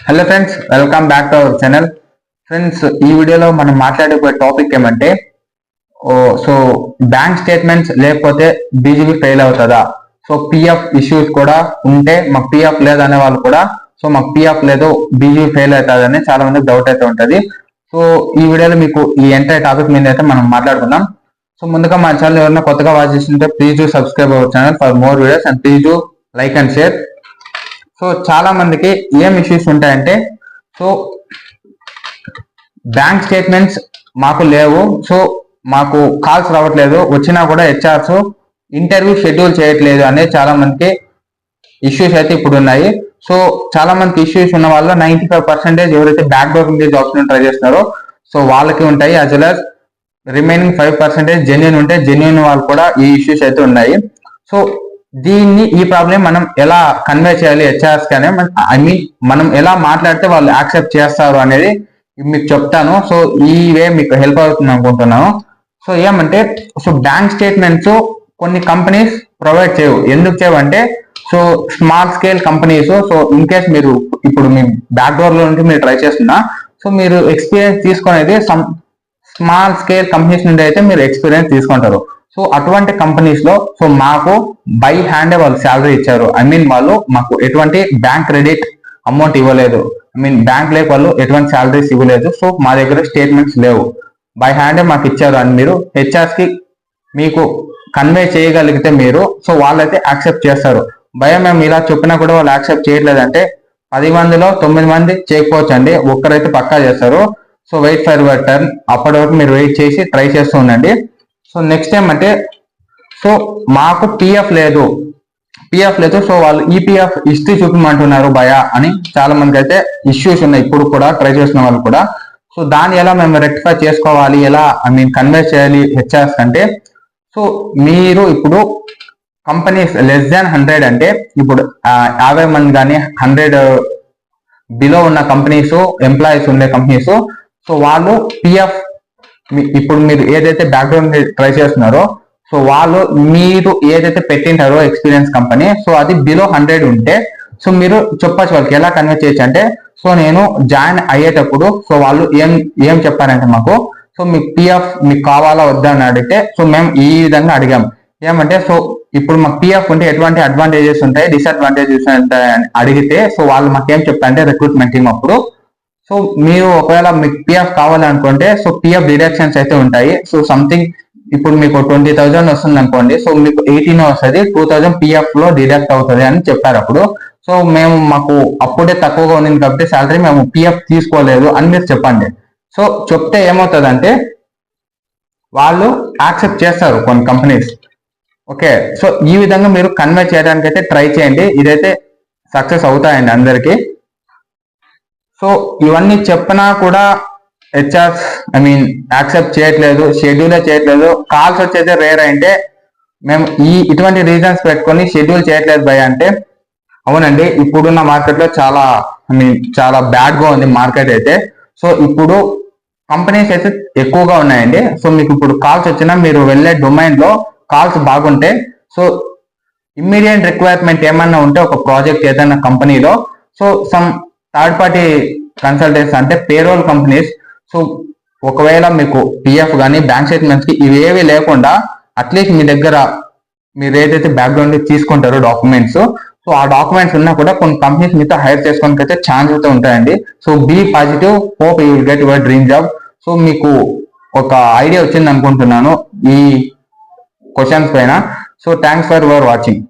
Hello friends, welcome back to our channel. Friends, ఈ వీడియోలో మనం మాట్లాడే టాపిక్ ఏమంటే సో బ్యాంక్ స్టేట్మెంట్స్ లేకపోతే బీజీబీ ఫెయిల్ అవుతుందా? సో పిఎఫ్ ఇష్యూస్ కూడా ఉంటే మాకు పిఎఫ్ లేదనే వాళ్ళు కూడా సో మాకు పిఎఫ్ లేదు బీజీబీ ఫెయిల్ అవుతుందని చాలా మందికి డౌట్ అయితే ఉంటుంది. సో ఈ వీడియోలో మీకు ఈ ఎంటైర్ టాపిక్ మీద అయితే మనం మాట్లాడుకుందాం. సో ముందుగా మా ఛానల్ ఎవరైనా కొత్తగా వాచ్ చేస్తుంటే please do subscribe our channel for more videos and please do like and share. So చాలా మందికి ఏం ఇష్యూస్ ఉంటాయంటే సో బ్యాంక్ స్టేట్మెంట్స్ మాకు లేవు, సో మాకు కాల్స్ రావట్లేదు, వచ్చినా కూడా హెచ్ఆర్స్ ఇంటర్వ్యూ షెడ్యూల్ చేయట్లేదు అనే చాలా మందికి ఇష్యూస్ అయితే ఇప్పుడు ఉన్నాయి. సో చాలా మందికి ఇష్యూస్ ఉన్న వాళ్ళు 95% ఎవరైతే బ్యాక్ డోర్ మీద జాబ్స్ ట్రై చేస్తున్నారో సో వాళ్ళకి ఉంటాయి. As well as remaining 5% genuine ఉంటే జెన్యున్ వాళ్ళు కూడా ఈ ఇష్యూస్ అయితే ఉన్నాయి. సో ఈ ప్రాబ్లం మనం ఎలా కన్వే చేయాలి హెచ్ఆర్స్ కానీ మనం ఎలా మాట్లాడితే వాళ్ళు యాక్సెప్ట్ చేస్తారు అనేది మీకు చెప్తాను. సో ఈ వే మీకు హెల్ప్ అవుతుంది అనుకుంటున్నాను. సో ఏమంటే సో బ్యాంక్ స్టేట్మెంట్స్ కొన్ని కంపెనీస్ ప్రొవైడ్ చేయవు. ఎందుకు చేయవంటే so small scale companies, so in case మీరు ఇప్పుడు మీ బ్యాక్ డోర్ లో నుంచి మీరు ట్రై చేస్తున్నా సో మీరు ఎక్స్పీరియన్స్ తీసుకునేది స్మాల్ స్కేల్ కంపెనీస్ నుండి అయితే మీరు ఎక్స్పీరియన్స్ తీసుకుంటారు. సో అటువంటి కంపెనీస్ లో సో మాకు బై హ్యాండ్ వాళ్ళు శాలరీ ఇచ్చారు. వాళ్ళు మాకు ఎటువంటి బ్యాంక్ క్రెడిట్ అమౌంట్ ఇవ్వలేదు. బ్యాంక్ లేక వాళ్ళు ఎటువంటి శాలరీస్ ఇవ్వలేదు. సో మా దగ్గర స్టేట్మెంట్స్ లేవు, బై హ్యాండ్ మాకు ఇచ్చారు అని మీరు హెచ్ఆర్స్ కి మీకు కన్వే చేయగలిగితే మీరు సో వాళ్ళైతే యాక్సెప్ట్ చేస్తారు. మేము ఇలా చెప్పినా కూడా వాళ్ళు యాక్సెప్ట్ చేయట్లేదంటే 10 మందిలో 9 మంది చేయకపోవచ్చు అండి, ఒక్కరైతే పక్కా చేస్తారు. So wait for your turn, అప్పటి వరకు మీరు వెయిట్ చేసి ట్రై చేస్తూ ఉండండి. సో నెక్స్ట్ ఏమంటే సో మాకు పిఎఫ్ లేదు సో వాళ్ళు ఈపీఎఫ్ హిస్టరీ చూపించమంటున్నారు భయ అని చాలా మందికి అయితే ఇష్యూస్ ఉన్నాయి ఇప్పుడు కూడా ట్రై చేస్తున్న వాళ్ళు కూడా. సో దాన్ని ఎలా మేము రెక్టిఫై చేసుకోవాలి, ఎలా కన్వే చేయాలి హెచ్ఆర్స్ అంటే సో మీరు ఇప్పుడు కంపెనీస్ లెస్ దాన్ 100 అంటే ఇప్పుడు 50 మంది కానీ 100 బిలో ఉన్న కంపెనీస్, ఎంప్లాయీస్ ఉండే కంపెనీస్ సో వాళ్ళు పిఎఫ్ ఇప్పుడు మీరు ఏదైతే బ్యాక్గ్రౌండ్ ట్రై చేస్తున్నారో సో వాళ్ళు మీరు ఏదైతే పెట్టింటారో ఎక్స్పీరియన్స్ కంపెనీ సో అది బిలో 100 ఉంటే సో మీరు చెప్పచ్చు వాళ్ళకి ఎలా కన్వే చేయొచ్చు అంటే సో నేను జాయిన్ అయ్యేటప్పుడు సో వాళ్ళు ఏం చెప్పారంటే మాకు సో మీకు పిఎఫ్ మీకు కావాలా వద్దా అని అడిగితే సో మేము ఈ విధంగా అడిగాం. ఏమంటే సో ఇప్పుడు మాకు పిఎఫ్ ఉంటే ఎటువంటి అడ్వాంటేజెస్ ఉంటాయి, డిసడ్వాంటేజెస్ ఉంటాయి అని అడిగితే సో వాళ్ళు మాకేం చెప్పారంటే రిక్రూట్మెంట్ టీమ్ అప్పుడు సో మీరు ఒకవేళ మీకు పిఎఫ్ కావాలనుకుంటే సో పిఎఫ్ డిడక్షన్స్ అయితే ఉంటాయి. సో సంథింగ్ ఇప్పుడు మీకు 20,000 వస్తుంది అనుకోండి, సో మీకు 18 వస్తుంది, 2,000 పిఎఫ్ లో డిడక్ట్ అవుతుంది అని చెప్పారు అప్పుడు. సో మాకు అప్పుడే తక్కువగా ఉంది కాబట్టి శాలరీ మేము పిఎఫ్ తీసుకోలేదు అని మీరు చెప్పండి. సో చెప్తే ఏమవుతుందంటే వాళ్ళు యాక్సెప్ట్ చేస్తారు కొన్ని కంపెనీస్. ఓకే, సో ఈ విధంగా మీరు కన్వే చేయడానికి అయితే ట్రై చేయండి, ఇదైతే సక్సెస్ అవుతాయండి అందరికీ. సో ఇవన్నీ చెప్పినా కూడా హెచ్ఆర్స్ యాక్సెప్ట్ చేయట్లేదు, షెడ్యూలే చేయట్లేదు, కాల్స్ వచ్చేది రేర్ అంటే మేము ఇటువంటి రీజన్స్ పెట్టుకొని షెడ్యూల్ చేయట్లేదు భయ అంటే అవునండి ఇప్పుడున్న మార్కెట్ లో చాలా బ్యాడ్ గా ఉంది మార్కెట్ అయితే. సో ఇప్పుడు కంపెనీస్ అయితే ఎక్కువగా ఉన్నాయండి. సో మీకు ఇప్పుడు కాల్స్ వచ్చినా మీరు వెళ్ళే డొమైన్ లో కాల్స్ బాగుంటే సో ఇమ్మీడియట్ రిక్వైర్మెంట్ ఏమన్నా ఉంటే ఒక ప్రాజెక్ట్ ఏదైనా కంపెనీలో so some third party consultants అంటే పేరోల్ కంపెనీస్ సో ఒకవేళ మీకు పిఎఫ్ కానీ బ్యాంక్ స్టేట్మెంట్స్ కి ఇవేవి లేకుండా అట్లీస్ట్ మీ దగ్గర మీరు ఏదైతే బ్యాక్గ్రౌండ్ తీసుకుంటారో డాక్యుమెంట్స్ సో ఆ డాక్యుమెంట్స్ ఉన్నా కూడా కొన్ని కంపెనీస్ మీతో హైర్ చేసుకోవడానికి అయితే ఛాన్స్ అయితే ఉంటాయండి. So be positive, hope you will get your dream job. So మీకు ఒక ఐడియా వచ్చింది అనుకుంటున్నాను ఈ క్వశ్చన్స్ పైన. So thanks for your watching.